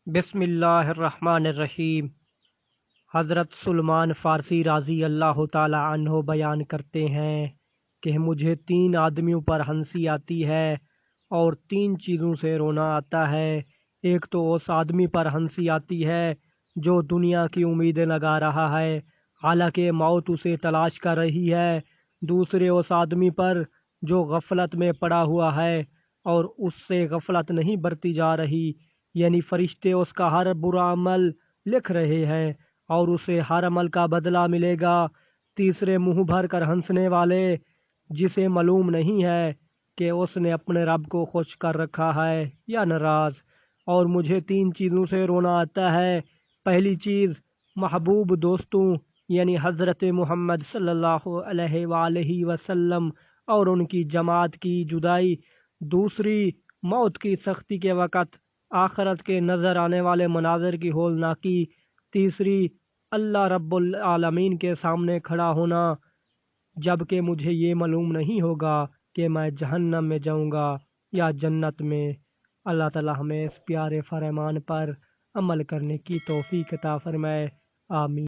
بسم اللہ الرحمن الرحیم۔ حضرت سلمان فارسی رضی اللہ تعالی عنہ بیان کرتے ہیں کہ مجھے 3 آدمیوں پر ہنسی آتی ہے اور 3 چیزوں سے رونا آتا ہے۔ ایک تو اس آدمی پر ہنسی آتی ہے جو دنیا کی امیدیں لگا رہا ہے حالانکہ موت اسے تلاش کر رہی ہے۔ دوسرے اس آدمی پر جو غفلت میں پڑا ہوا ہے اور اس سے غفلت نہیں برتی جا رہی، یعنی فرشتے اس کا ہر برا عمل لکھ رہے ہیں اور اسے ہر عمل کا بدلہ ملے گا۔ تیسرے منہ بھر کر ہنسنے والے جسے معلوم نہیں ہے کہ اس نے اپنے رب کو خوش کر رکھا ہے یا ناراض۔ اور مجھے 3 چیزوں سے رونا آتا ہے۔ پہلی چیز محبوب دوستوں یعنی حضرت محمد صلی اللہ علیہ وآلہ وسلم اور ان کی جماعت کی جدائی۔ دوسری موت کی سختی کے وقت آخرت کے نظر آنے والے مناظر کی ہولناکی۔ تیسری اللہ رب العالمین کے سامنے کھڑا ہونا جب کہ مجھے یہ معلوم نہیں ہوگا کہ میں جہنم میں جاؤں گا یا جنت میں۔ اللہ تعالی ہمیں اس پیارے فرمان پر عمل کرنے کی توفیق عطا فرمائے، آمین۔